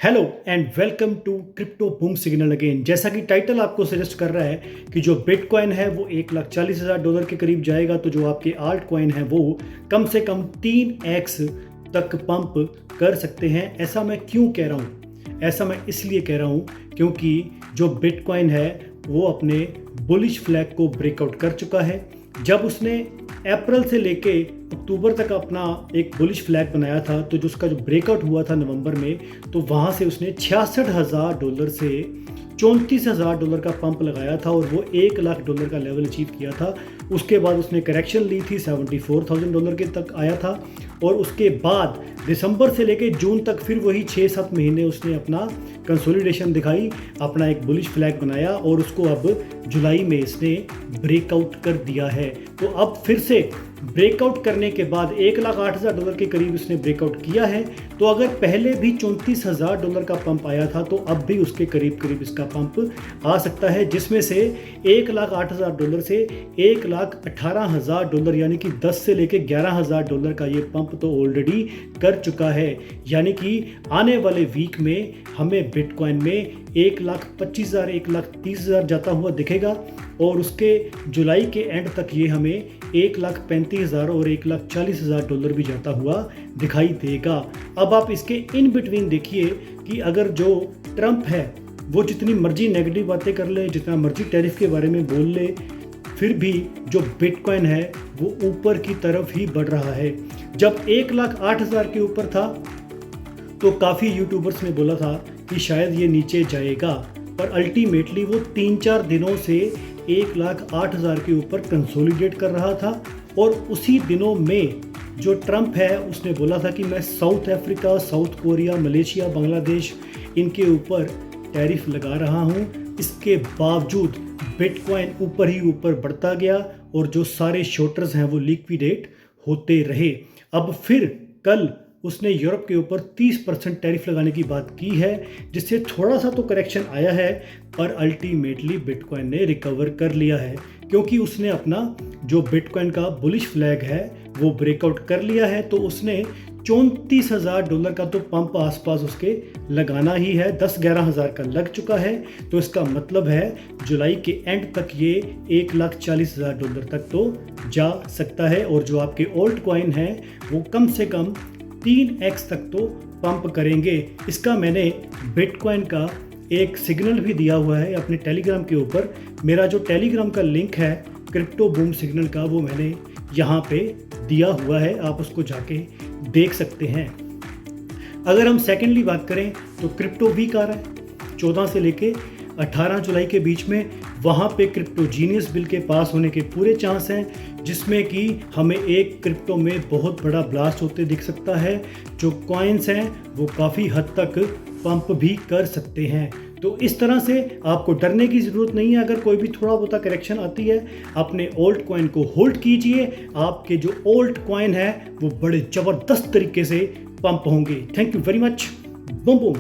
Hello and welcome to crypto boom signal again. जैसा कि title आपको सजेस्ट कर रहा है कि जो बिटकॉइन है वो $1,40,000 के करीब जाएगा, तो जो आपके आल्ट कॉइन है वो कम से कम 3x तक पंप कर सकते हैं। ऐसा मैं क्यों कह रहा हूँ? ऐसा मैं इसलिए कह रहा हूँ क्योंकि जो बिटकॉइन है वो अपने बुलिश फ्लैग को ब्रेकआउट कर चुका है। जब उसने अप्रैल से लेके अक्टूबर तक अपना एक बुलिश फ्लैग बनाया था, तो जो उसका जो ब्रेकआउट हुआ था नवंबर में, तो वहाँ से उसने $66,000 से $34,000 का पंप लगाया था और वो $1,00,000 का लेवल अचीव किया था। उसके बाद उसने करेक्शन ली थी, $74,000 के तक आया था और उसके बाद दिसंबर से लेके जून तक फिर वही 6-7 महीने उसने अपना कंसोलिडेशन दिखाई, अपना एक बुलिश फ्लैग बनाया और उसको अब जुलाई में इसने ब्रेकआउट कर दिया है। तो अब फिर से ब्रेकआउट करने के बाद $1,08,000 के करीब इसने ब्रेकआउट किया है। तो अगर पहले भी $34,000 का पंप आया था तो अब भी उसके करीब करीब इसका पंप आ सकता है, जिसमें से $1,08,000 से $1,18,000 यानी कि 10 से लेके $11,000 का ये पंप तो ऑलरेडी कर चुका है। यानी कि आने वाले वीक में हमें बिटकॉइन में 1,25,000 1,30,000 जाता हुआ दिखेगा और उसके जुलाई के एंड तक ये हमें 1,35,000 और $1,40,000 भी जाता हुआ दिखाई देगा। अब आप इसके इन बिटवीन देखिए कि अगर जो ट्रंप है वो जितनी मर्जी नेगेटिव बातें कर ले, जितना मर्जी टैरिफ के बारे में बोल ले, फिर भी जो बिटकॉइन है वो ऊपर की तरफ ही बढ़ रहा है। जब 1,08,000 के ऊपर था तो काफ़ी यूट्यूबर्स ने बोला था कि शायद ये नीचे जाएगा, पर अल्टीमेटली वो 3-4 दिनों से 1,08,000 के ऊपर कंसोलिडेट कर रहा था। और उसी दिनों में जो ट्रंप है उसने बोला था कि मैं south Africa, south Korea, Malaysia, Bangladesh इनके ऊपर टैरिफ लगा रहा हूँ। इसके बावजूद बिटकॉइन ऊपर ही ऊपर बढ़ता गया और जो सारे शॉर्टर्स हैं वो लिक्विडेट होते रहे। अब फिर कल उसने यूरोप के ऊपर 30% टैरिफ लगाने की बात की है, जिससे थोड़ा सा तो करेक्शन आया है, पर अल्टीमेटली बिटकॉइन ने रिकवर कर लिया है क्योंकि उसने अपना जो बिटकॉइन का बुलिश फ्लैग है वो ब्रेकआउट कर लिया है। तो उसने $34,000 का तो पंप आसपास उसके लगाना ही है, 10-11,000 का लग चुका है। तो इसका मतलब है जुलाई के एंड तक ये $1,40,000 तक तो जा सकता है और जो आपके ओल्ड कॉइन है वो कम से कम 3x तक तो पंप करेंगे। इसका मैंने बिटकॉइन का एक सिग्नल भी दिया हुआ है अपने टेलीग्राम के ऊपर। मेरा जो टेलीग्राम का लिंक है क्रिप्टो बूम सिग्नल का, वो मैंने यहाँ पे दिया हुआ है, आप उसको जाके देख सकते हैं। अगर हम सेकेंडली बात करें तो क्रिप्टो वीक आ रहा है 14 से लेके 18 जुलाई के बीच में। वहाँ पे क्रिप्टो जीनियस बिल के पास होने के पूरे चांस हैं, जिसमें कि हमें एक क्रिप्टो में बहुत बड़ा ब्लास्ट होते दिख सकता है। जो कॉइन्स हैं वो काफ़ी हद तक पंप भी कर सकते हैं। तो इस तरह से आपको डरने की ज़रूरत नहीं है। अगर कोई भी थोड़ा बहुत करेक्शन आती है, अपने ओल्ड कॉइन को होल्ड कीजिए। आपके जो ओल्ड कॉइन है वो बड़े ज़बरदस्त तरीके से पंप होंगे। Thank you very much. Boom boom.